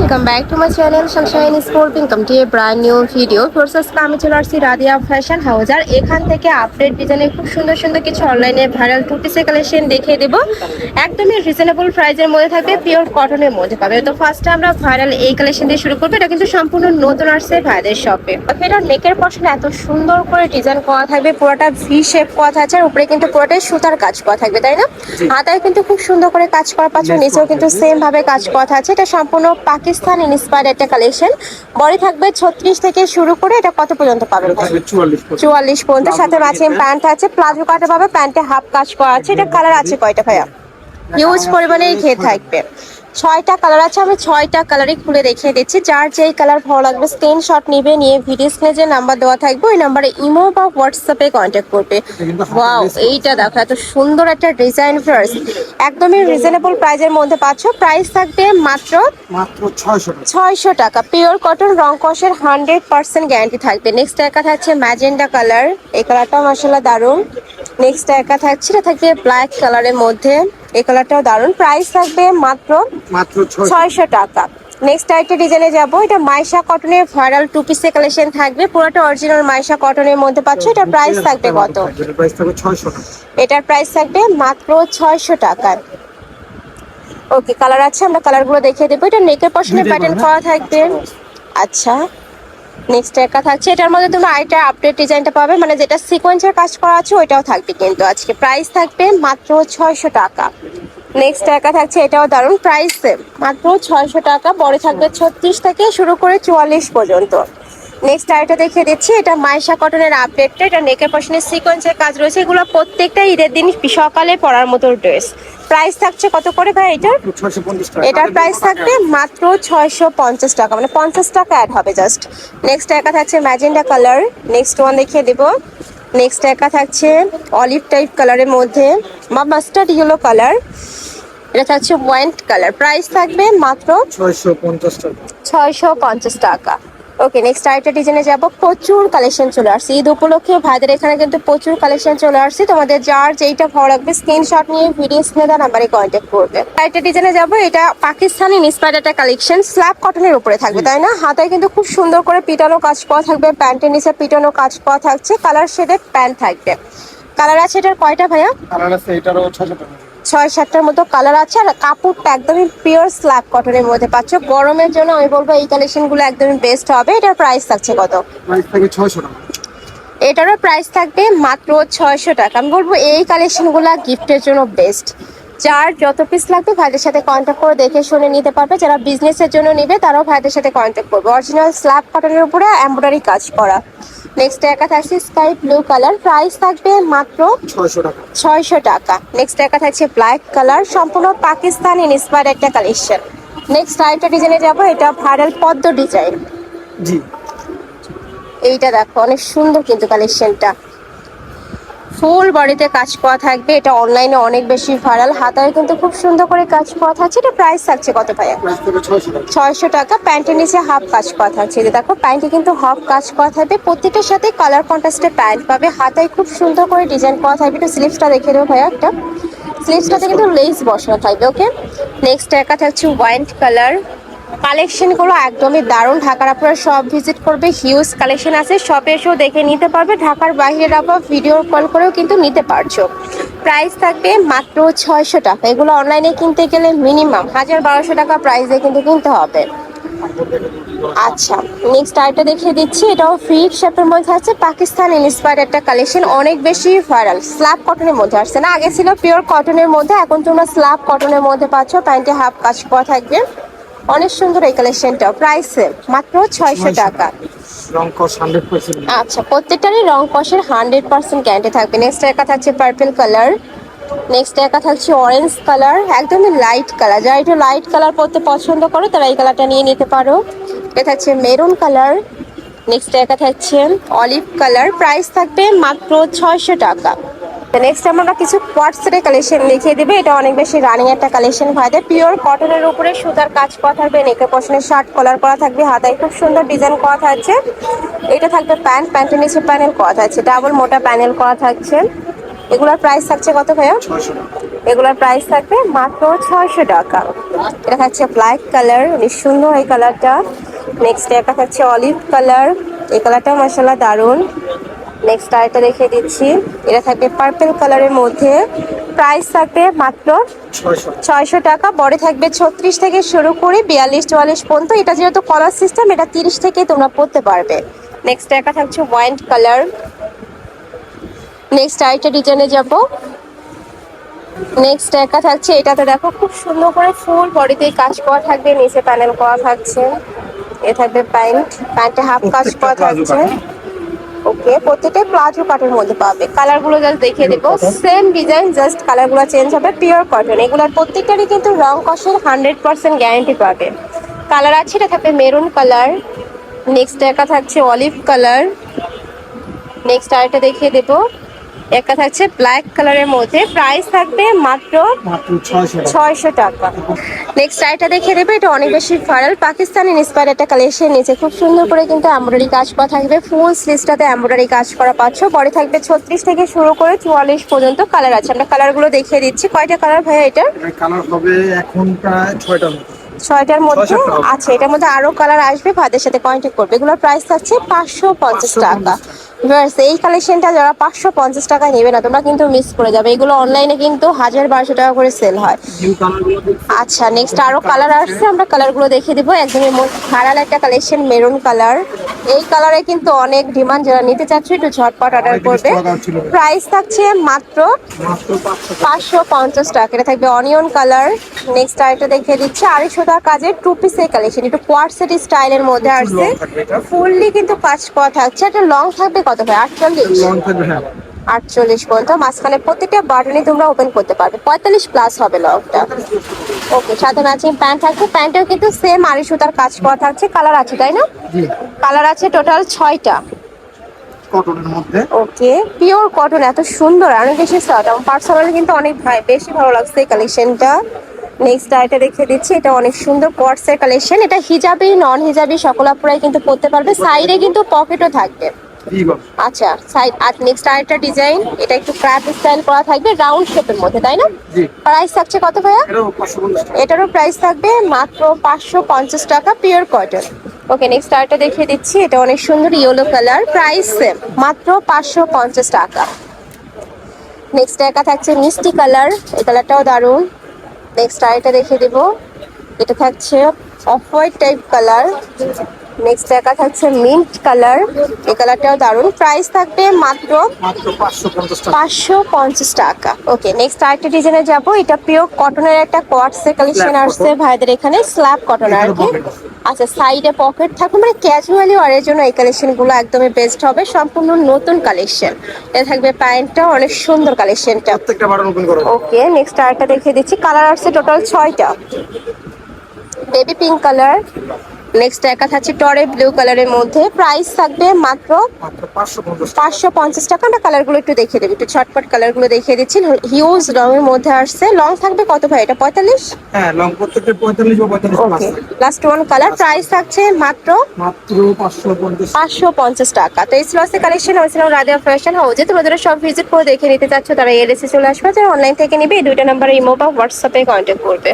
welcome back to my channel Sunshine School. Welcome to a brand new video. First আমি চলে আসছি Radia fashion house আর এখান থেকে update ডিজাইনের খুব সুন্দর সুন্দর কিছু অনলাইনে ভাইরাল টু পিসের কালেকশন দেখিয়ে দেব। একদমই রিজনেবল প্রাইসের মধ্যে থাকবে, পিওর কটনের মধ্যে পাবে। তো ফার্স্টে আমরা ভাইরাল এই কালেকশন দিয়ে শুরু করবো। এটা কিন্তু সম্পূর্ণ নতুন আসছে ভাইদের শপে। এটা নেকের পশন এত সুন্দর করে ডিজাইন করা থাকবে, পুরোটা ভি শেপ করা থাকছে আর উপরে কিন্তু পুরোটাই সুতার কাজ করা থাকবে, তাই না? হাতায় কিন্তু খুব সুন্দর করে কাজ করা পাচ্ছ, নিচেও কিন্তু সেম ভাবে কাজ করা আছে। এটা সম্পূর্ণ পাকিস্তান ইন্সপায়ার্ড একটা কালেকশন। বডি থাকবে 36 থেকে শুরু করে এটা কত পর্যন্ত পাবেন? 44 পর্যন্ত। সাথে ম্যাচিং প্যান্ট আছে, প্লাজো কাটা পাবে, প্যান্টে হাফ কাজ করা আছে। এটা কালার আছে কয়টা ভাইয়া? হিউজ পরিমাণে ঘের থাকবে, 6টা কালার আছে। আমি 6টা কালারই খুলে দেখিয়ে দিচ্ছি। যার যেই কালার ভালো লাগবে স্ক্রিনশট নিবে, নিয়ে ভিডিও স্ক্রিনে যে নাম্বার দেওয়া থাকবে ওই নাম্বারে ইমো বা হোয়াটসঅ্যাপে কন্ট্যাক্ট করবে। ওয়াও, এইটা দেখো এত সুন্দর একটা ডিজাইন ফ্লার্স, একদমই রিজনেবল প্রাইসের মধ্যে পাচ্ছ। প্রাইস থাকবে মাত্র 600 টাকা। পিওর কটন, রং কষের 100% গ্যারান্টি থাকবে। নেক্সট একা থাকছে ম্যাজেন্ডা কালার, এই কালারটাও মাশাআল্লাহ দারুণ। নেক্সট একা থাকছে, এটা থাকবে ব্ল্যাক কালারের মধ্যে, এই কালারটাও দারুণ। প্রাইস থাকবে মাত্র 600 টাকা। নেক্সট আরেকটা ডিজাইনে যাব। এটা মাইশা কটনের ভাইরাল টু পিসের কালেকশন থাকবে, পুরোটা অরিজিনাল মাইশা কটনের মধ্যে পাচ্ছ। এটা প্রাইস থাকবে কত? এটার প্রাইস থাকবে মাত্র 600 টাকায়। ওকে, কালার আছে, আমরা কালারগুলো দেখিয়ে দেবো। এটা নেকের পশনের প্যাটার্ন করা থাকবে। আচ্ছা, নেক্সট একা থাকছে, এটার মধ্যে তোমরা আইটা আপডেট ডিজাইনটা পাবে, মানে যেটা সিকোয়েন্সের কাজ করা আছে ওইটাও থাকবে কিন্তু আজকে। প্রাইস থাকবে মাত্র 600 টাকা। নেক্সট একা থাকছে, এটাও দারুণ, প্রাইস মাত্র 600 টাকা। বড় থাকবে 36 থেকে শুরু করে 44 পর্যন্ত। নেক্সট আইটা দেখিয়ে দিচ্ছি, এটা মাইশা কটনের আপডেটটা। এটা নেকের পশনের সিকোয়েন্সের কাজ রয়েছে, এগুলো প্রত্যেকটা ঈদের দিন সকালে পরার মতো ড্রেস। প্রাইস থাকছে কত করে ভাই এটা? এটার প্রাইস থাকবে মাত্র 650 টাকা, মানে 50 টাকা অ্যাড হবে জাস্ট। নেক্সট একা থাকছে ম্যাজেন্ডা কালার, নেক্সট ওয়ান দেখিয়ে দেব। নেক্সট একা থাকছে অলিভ টাইপ কালারের মধ্যে বা মাস্টার্ড ইয়েলো কালার, এটা থাকছে ওয়াইন্ট কালার। প্রাইস থাকবে মাত্র 650 টাকা। ওকে, নেক্সট আরেকটা ডিজাইনে যাব। প্রচুর কালেকশন চলে আসছে ঈদ উপলক্ষে ভাইদের এখানে কিন্তু প্রচুর কালেকশন চলে আসছে। তোমাদের যার যেইটা ভালো লাগবে স্ক্রিনশট নিয়ে ভিডিও স্ক্রিনে দেওয়া নাম্বারে কন্ট্যাক্ট করবে। আরেকটা ডিজাইনে যাব, এটা পাকিস্তানি ইন্সপায়ার্ড একটা কালেকশন, স্ল্যাব কটনের উপরে থাকবে, তাই না? হাতায় কিন্তু খুব সুন্দর করে পিটানো কাজ করা থাকবে, প্যান্টের নিচে পিটানো কাজ করা থাকছে, কালার শেডের প্যান্ট থাকবে। কালার আছে এটার কয়টা ভাইয়া? কালার আছে এটারও 6-7টার মতো কালার আছে। আর কাপড়টা একদমই পিওর স্ল্যাব কটনের মধ্যে পাচ্ছ। গরমের জন্য আমি বলবো এই কালেকশনগুলো একদমই বেস্ট হবে। এটার প্রাইস থাকছে কত? প্রাইস থাকবে 600 টাকা। এটারও প্রাইস থাকবে মাত্র 600 টাকা। আমি বলবো এই কালেকশনগুলো গিফটের জন্য বেস্ট। যার যত পিস লাগবে ভাইদের সাথে কন্ট্যাক্ট করে দেখে শুনে নিতে পারবে। যারা বিজনেসের জন্য নেবে তারাও ভাইদের সাথে কন্ট্যাক্ট করবে। অরিজিনাল স্ল্যাব কটনের উপরে এমব্রয়ডারি কাজ করা। নেক্সট একা থাকছে স্কাই ব্লু কালার, প্রাইস থাকবে মাত্র 600 টাকা। নেক্সট একা থাকছে ব্ল্যাক কালার, সম্পূর্ণ পাকিস্তানি ইন্সপায়ার্ড একটা কালেকশন। নেক্সট আরেকটা ডিজাইনে যাব, এটা ভাইরাল পদ্ম ডিজাইন। জি, এইটা দেখো অনেক সুন্দর কিন্তু কালেকশনটা, ফুল বডিতে কাজ করা থাকবে। এটা অনলাইনে অনেক বেশি ভাইরাল, হাতায় কিন্তু খুব সুন্দর করে কাজ করা থাকছে। এটা প্রাইস থাকছে কত ভাইয়া? প্রাইস থাকবে 600 টাকা। 600 টাকা। প্যান্টের নিচে হাফ কাজ করা থাকছে, যে দেখো প্যান্টে কিন্তু হাফ কাজ করা থাকবে। প্রত্যেকটার সাথে কালার কন্ট্রাস্টে প্যান্ট পাবে, হাতায় খুব সুন্দর করে ডিজাইন করা থাকবে। একটু স্লিভসটা দেখে দেবো ভাইয়া, একটা স্লিভসটাতে কিন্তু লেস বসানো থাকবে। ওকে, নেক্সট একা থাকছে ওয়াইন্ট কালার। কালেকশনগুলো একদমই দারুণ। ঢাকার আপনারা সব ভিজিট করবে, হিউজ কালেকশন আছে, শপে এসেও দেখে নিতে পারবে। ঢাকার বাইরের আপনারা ভিডিও কল করেও কিন্তু নিতে পারছো। প্রাইস থাকবে মাত্র 600 টাকা। এগুলো অনলাইনে কিনতে গেলে মিনিমাম 1000-1200 টাকা প্রাইসে কিন্তু কিনতে হবে। আচ্ছা, নেক্সট আরেকটা দেখিয়ে দিচ্ছি, এটাও ফ্রি শেপের মধ্যে আছে, পাকিস্তান ইন্সপায়ার্ড একটা কালেকশন, অনেক বেশি ভাইরাল। স্ল্যাব কটনের মধ্যে আসছে না, আগে ছিল পিওর কটনের মধ্যে, এখন তোমরা স্ল্যাব কটনের মধ্যে পাচ্ছ। প্যান্টে হাফ কাজ করা থাকবে, অনেক সুন্দর এই কালেকশনটা। প্রাইস মাত্র 600 টাকা। রং কস 100%। আচ্ছা, প্রত্যেকটারই রং কষের 100% গ্যারান্টি থাকবে। নেক্সট একা থাকছে পার্পল কালার, নেক্সট একা থাকছে অরেঞ্জ কালার, একদমই লাইট কালার। যারা একটু লাইট কালার পরতে পছন্দ করো তারা এই কালারটা নিয়ে নিতে পারো। এটা থাকছে মেরুন কালার, নেক্সট একা থাকছে অলিভ কালার। প্রাইস থাকবে মাত্র 600 টাকা। নেক্সট আমরা কিছু কোয়ার্টসের কালেকশন দেখিয়ে দেবে। এটা অনেক বেশি রানিং একটা কালেকশন ভাইদের, পিওর কটনের উপরে সুতার কাজ করা থাকবে, নেকের পশনের শার্ট কলার করা থাকবে, হাতায় খুব সুন্দর ডিজাইন করা থাকছে। এটা থাকবে প্যান্ট, প্যান্টের নিচে প্যানেল করা থাকছে, ডাবল মোটা প্যানেল করা থাকছে। এগুলোর প্রাইস থাকছে কত ভাইয়া? এগুলোর প্রাইস থাকবে মাত্র 600 টাকা। এটা থাকছে ব্ল্যাক কালার, অনেক সুন্দর এই কালারটা। নেক্সট এটা থাকছে অলিভ কালার, এই কালারটা মাশাআল্লাহ দারুন। নেক্সট আরেকটা দেখিয়ে দিচ্ছি, এটা থাকবে পার্পল কালারের মধ্যে, প্রাইস থাকবে মাত্র 600 টাকা। বডি থাকবে 36 থেকে শুরু করে 42-44 পর্যন্ত। এটা যেহেতু কলার সিস্টেম, এটা 30 থেকে তোমরা পরতে পারবে। নেক্সট একটা থাকছে ওয়াইন কালার। নেক্সট আরেকটা ডিজাইনে যাব। নেক্সট একা থাকছে, এটাতে দেখো খুব সুন্দর করে ফুল বডিতে কাজ করা থাকবে, নিচে প্যানেল করা থাকছে। এ থাকবে প্যান্টে হাফ কাজ করা থাকছে। ওকে, প্রত্যেকটা প্লাজো কাটের মধ্যে পাবে। কালারগুলো জাস্ট দেখিয়ে দেবো, সেম ডিজাইন, জাস্ট কালারগুলো চেঞ্জ হবে। পিওর কটন, এগুলোর প্রত্যেকটারই কিন্তু রং কষের 100% গ্যারান্টি পাবে। কালার আছে, এটা থাকবে মেরুন কালার। নেক্সট একা থাকছে অলিভ কালার। নেক্সট আরেকটা দেখিয়ে দেবো, একটা থাকছে ব্ল্যাক কালারের মধ্যে, প্রাইস থাকবে মাত্র 600 টাকা। নেক্সট আইটা দেখিয়ে দেবে, এটা অনেক বেশি ভাইরাল পাকিস্তানি ইন্সপায়ার্ড একটা কালেকশন। নিচে খুব সুন্দর করে কিন্তু এমব্রয়ডারি কাজ করা থাকবে, ফুল স্লিভসটাতে এমব্রয়ডারি কাজ করা পাচ্ছ। বডি থাকবে 36 থেকে শুরু করে 44 পর্যন্ত। কালার আছে, আমরা কালারগুলো দেখিয়ে দিচ্ছি। কয়টা কালার ভাইয়া এটা? কালার হবে এখন প্রায় 6টার মতো। 6টার মধ্যে আচ্ছা, এটার মধ্যে আরো কালার আসবে, ভাইদের সাথে কন্ট্যাক্ট করবে। এগুলোর প্রাইস থাকছে 550 টাকা। ভিউয়ার্স, এই কালেকশনটা যারা 550 টাকায় নেবে না, তোমরা কিন্তু মিস করে যাবে। এগুলো অনলাইনে কিন্তু 1000-1200 টাকা করে সেল হয়। আচ্ছা, নেক্সট আরো কালার আসছে, আমরা কালারগুলো দেখিয়ে দিব। একদমই ভাইরাল একটা কালেকশন, মেরুন কালার। এই কালারে কিন্তু অনেক ডিমান্ড, যারা নিতে চাচ্ছ একটু ঝটপট অর্ডার করবে। প্রাইস থাকছে মাত্র 550 টাকা। এটা থাকবে অনিয়ন কালার। নেক্সট আরেকটা দেখিয়ে দিচ্ছি, 250 টাকা কাজের টু পিসের কালেকশন, একটু কোয়ার্টসেট স্টাইলের মধ্যে আসছে। ফুললি কিন্তু কাজ করা থাকছে। এটা লং থাকবে কত ভাই? 48 পর্যন্ত। মাঝখানে প্রত্যেকটা বাটনই তোমরা ওপেন করতে পারবে। 45 প্লাস হবে লংটা। ওকে, সাথে ম্যাচিং প্যান্ট থাকবে। প্যান্টেও কিন্তু সেম 250 সুতার কাজ করা থাকছে। কালার আছে তাই না? কালার আছে টোটাল 6টা কটনের মধ্যে। ওকে, পিওর কটন, এত সুন্দর, অনেক বেশি সফট। আমার পার্সোনালি কিন্তু অনেক বেশি ভালো লাগছে এই কালেকশনটা। নেক্সট আইটা দেখিয়ে দিচ্ছি, এটা অনেক সুন্দর কোয়ার্টসের কালেকশন। এটা হিজাবি নন হিজাবি সকল আপুরাই কিন্তু পরতে পারবে। সাইডে কিন্তু পকেটও থাকবে। আচ্ছা, সাইড। আর নেক্সট আরেকটা ডিজাইন, এটা একটু ক্র্যাপ স্টাইল করা থাকবে, রাউন্ড শেপের মধ্যে, তাই না? প্রাইস থাকছে কত ভাইয়া? এটারও প্রাইস থাকবে মাত্র 550 টাকা, পিওর কটন। ওকে, নেক্সট আরেকটা দেখিয়ে দিচ্ছি, এটা অনেক সুন্দর ইয়েলো কালার, প্রাইস সেম মাত্র 550 টাকা। নেক্সট একা থাকছে মিষ্টি কালার, এই কালারটাও দারুণ। নেক্সট আরেকটা দেখিয়ে দেবো, এটা থাকছে off white type colour. Next একা থাকছে মিন্ট কালার, এই কালারটাও দারুণ। প্রাইস থাকবে মাত্র 550 টাকা। ওকে, নেক্সট আরেকটা ডিজাইনে যাবো, এটা পিওর কটনের একটা কোয়ার্টসের কালেকশন আসছে ভাইদের এখানে, স্ল্যাব কটন আর কি। আচ্ছা, সাইডে পকেট থাকবে, মানে ক্যাজুয়ালি ওয়ারের জন্য এই কালেকশনগুলো একদমই বেস্ট হবে। সম্পূর্ণ নতুন কালেকশন। এটা থাকবে প্যান্টটা, অনেক সুন্দর কালেকশনটা। ওকে, নেক্সট আরেকটা দেখিয়ে দিচ্ছি, কালার আসছে টোটাল 6টা। Baby pink colour. নেক্সট একা থাকছে টরে ব্লু কালারের মধ্যে, প্রাইস থাকবে মাত্র 550 টাকা। আমরা কালারগুলো একটু দেখিয়ে দেবো, একটু ছটপট কালারগুলো দেখিয়ে দিচ্ছি। হিউজ রঙের মধ্যে আসছে। লং থাকবে কত ভাই এটা? 45? হ্যাঁ, লং প্রত্যেকটা 45 বা 45 প্লাস। ওকে, লাস্ট ওয়ান কালার, প্রাইস থাকছে মাত্র 550 টাকা। তো এই স্লসের কালেকশন হয়েছিল রাদিয়া ফ্যাশন হাউসে। তোমরা যারা সব ভিজিট করে দেখে নিতে চাচ্ছ, তারা এলএসি চলে আসবে। যারা অনলাইন থেকে নিবে, এই দুইটা নাম্বারে ইমো বা হোয়াটসঅ্যাপে কন্ট্যাক্ট করবে।